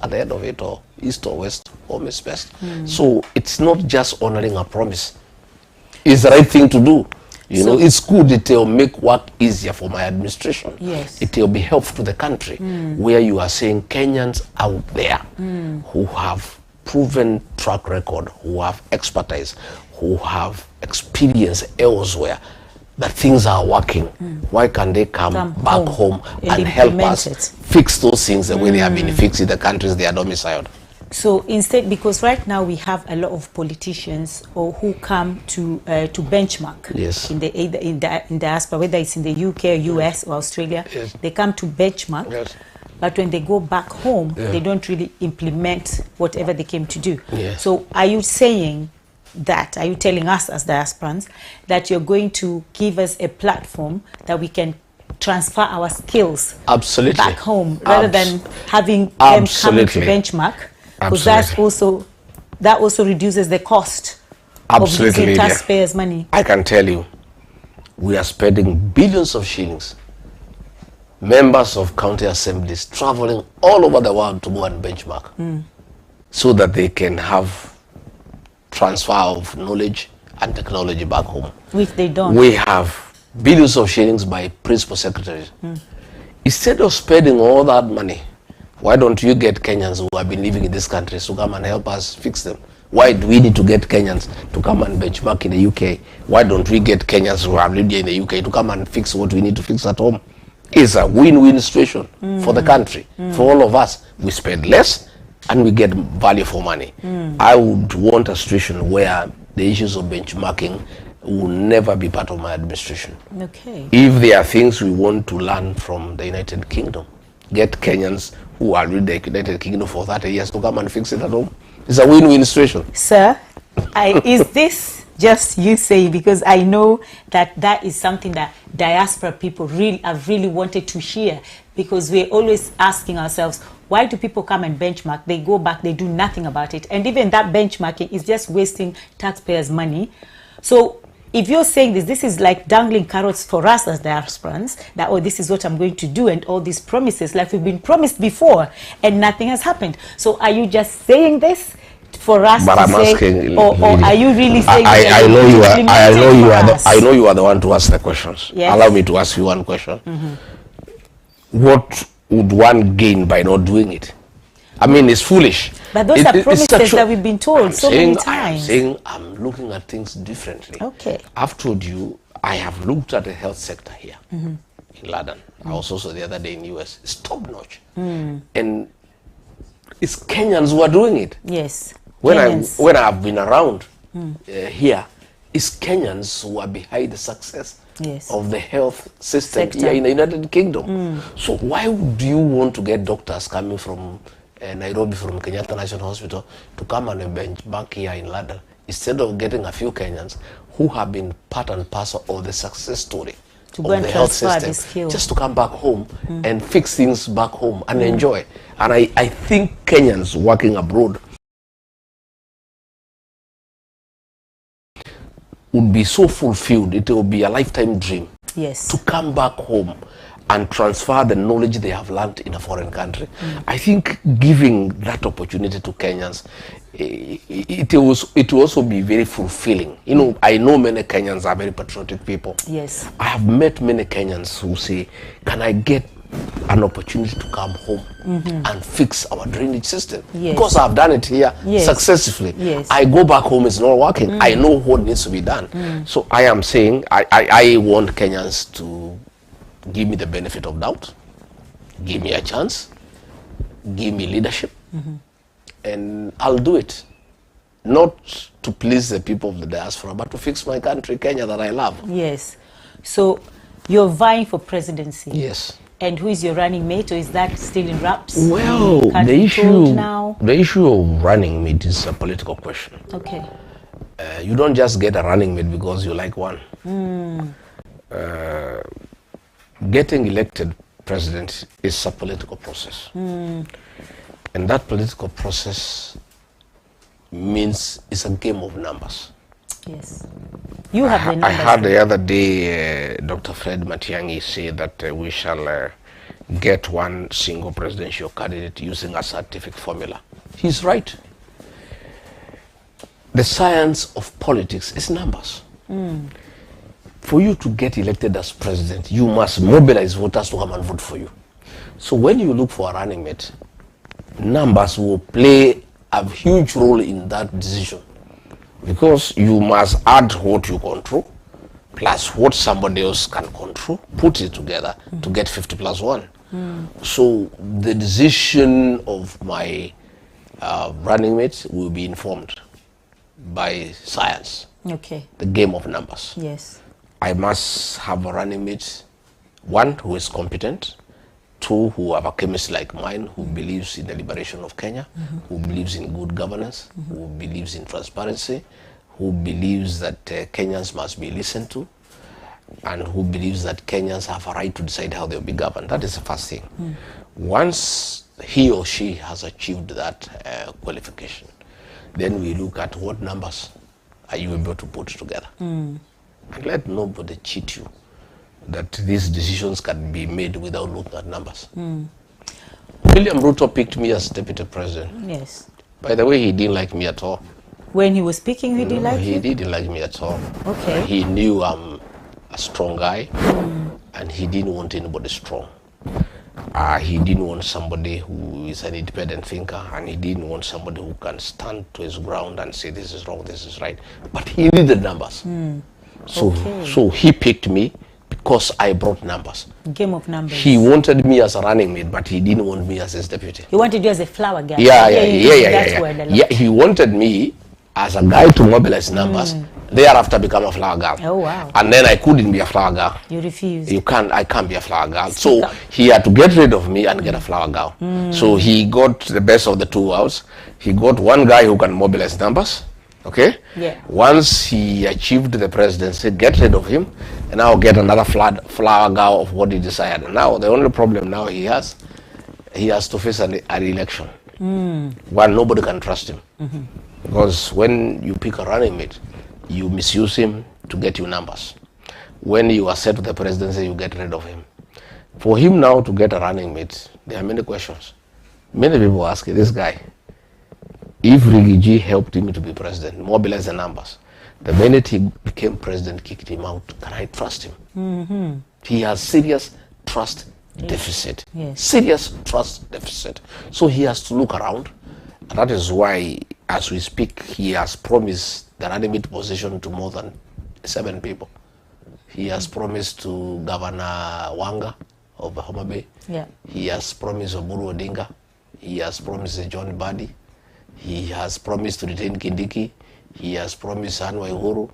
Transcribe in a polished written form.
at the end of it, or east or west, home is best. So it's not just honoring a promise. It's the right thing to do. You know, it's good. It will make work easier for my administration. Yes. It will be helpful to the country, where you are saying Kenyans out there who have proven track record, who have expertise, who have experience elsewhere, that things are working. Why can't they come back home and help us fix those things the way they have been fixed in the countries they are domiciled? So instead, because right now we have a lot of politicians who come to benchmark in diaspora, whether it's in the UK, US, or Australia, they come to benchmark. But when they go back home, they don't really implement whatever they came to do. So are you saying that, are you telling us as diasporans that you're going to give us a platform that we can transfer our skills back home rather than having them come to benchmark? Because that also reduces the cost of using taxpayers' money. I can tell you, we are spending billions of shillings. Members of county assemblies traveling all over the world to go and benchmark, so that they can have transfer of knowledge and technology back home. Which they don't. We have billions of shillings by principal secretaries. Instead of spending all that money, why don't you get Kenyans who have been living in this country to come and help us fix them? Why do we need to get Kenyans to come and benchmark in the UK? Why don't we get Kenyans who have lived here in the UK to come and fix what we need to fix at home? It's a win-win situation for the country, for all of us. We spend less and we get value for money. I would want a situation where the issues of benchmarking will never be part of my administration. If there are things we want to learn from the United Kingdom, get Kenyans who are in the United Kingdom for 30 years to come and fix it at home. It's a win-win situation. Sir, is this just you saying? Because I know that is something that diaspora people have really wanted to hear, because we're always asking ourselves, why do people come and benchmark? They go back, they do nothing about it. And even that benchmarking is just wasting taxpayers' money. So if you're saying this is like dangling carrots for us as diasporans, that, oh, this is what I'm going to do, and all these promises, like we've been promised before, and nothing has happened. So are you just saying this for us to say, or are you really saying I know you are the one to ask the questions. Allow me to ask you one question. What would one gain by not doing it? I mean, it's foolish. But those are promises that we've been told so many times. I'm saying I'm looking at things differently. I've told you, I have looked at the health sector here in London. I was also the other day in the US. It's top notch. And it's Kenyans who are doing it. When I've been around here, it's Kenyans who are behind the success of the health system here in the United Kingdom. So why would you want to get doctors coming from Nairobi, from Kenyatta National Hospital, to come and benchmark here in London, instead of getting a few Kenyans who have been part and parcel of the success story of the health system, just to come back home and fix things back home and enjoy? And I think Kenyans working abroad would be so fulfilled, it will be a lifetime dream to come back home and transfer the knowledge they have learned in a foreign country. I think giving that opportunity to Kenyans, it will also be very fulfilling. You know, I know many Kenyans are very patriotic people. I have met many Kenyans who say, can I get an opportunity to come home and fix our drainage system? Because I've done it here successfully. I go back home, it's not working. I know what needs to be done. So I am saying, I want Kenyans to give me the benefit of doubt, give me a chance, give me leadership, and I'll do it. Not to please the people of the diaspora, but to fix my country, Kenya, that I love. So you're vying for presidency. And who is your running mate, or is that still in wraps? Well, the issue of running mate is a political question. You don't just get a running mate because you like one. Getting elected president is a political process. And that political process means it's a game of numbers. You have the numbers. I heard the other day Dr. Fred Matiang'i say that we shall get one single presidential candidate using a scientific formula. He's right. The science of politics is numbers. For you to get elected as president, you must mobilize voters to come and vote for you. So when you look for a running mate, numbers will play a huge role in that decision, because you must add what you control plus what somebody else can control, put it together to get 50 plus 1. So the decision of my running mate will be informed by science. Okay. The game of numbers. Yes. I must have a running mate, one who is competent, two who have a chemist like mine, who believes in the liberation of Kenya, who believes in good governance, who believes in transparency, who believes that Kenyans must be listened to, and who believes that Kenyans have a right to decide how they'll be governed. That is the first thing. Once he or she has achieved that qualification, then we look at what numbers are you able to put together. And let nobody cheat you that these decisions can be made without looking at numbers. William Ruto picked me as deputy president. Yes. By the way, he didn't like me at all. When he was speaking, he didn't like you? He didn't like me at all. Okay. He knew I'm a strong guy, and he didn't want anybody strong. He didn't want somebody who is an independent thinker, and he didn't want somebody who can stand to his ground and say this is wrong, this is right. But he needed numbers. So he picked me because I brought numbers. Game of numbers. He wanted me as a running mate, but he didn't want me as his deputy. He wanted you as a flower guy. Yeah. He wanted me as a guy to mobilize numbers, thereafter become a flower girl. Oh, wow. And then I couldn't be a flower girl. You refused. I can't be a flower girl. So he had to get rid of me and get a flower girl. So he got the best of the two worlds. He got one guy who can mobilize numbers. Okay? Yeah. Once he achieved the presidency, get rid of him, and now get another flower girl of what he desired. And now the only problem now he has to face an election. One, nobody can trust him. Because when you pick a running mate, you misuse him to get you numbers. When you accept the presidency, you get rid of him. For him now to get a running mate, there are many questions. Many people ask this guy, if Rigiji helped him to be president, mobilize the numbers, the minute he became president, kicked him out, can I trust him? He has serious trust deficit. Serious trust deficit. So he has to look around. And that is why, as we speak, he has promised the running mate position to more than 7 people. He has promised to Governor Wanga of Homa Bay. He has promised Oburu Odinga. He has promised John Badi. He has promised to retain Kindiki. He has promised Anwar Uhuru.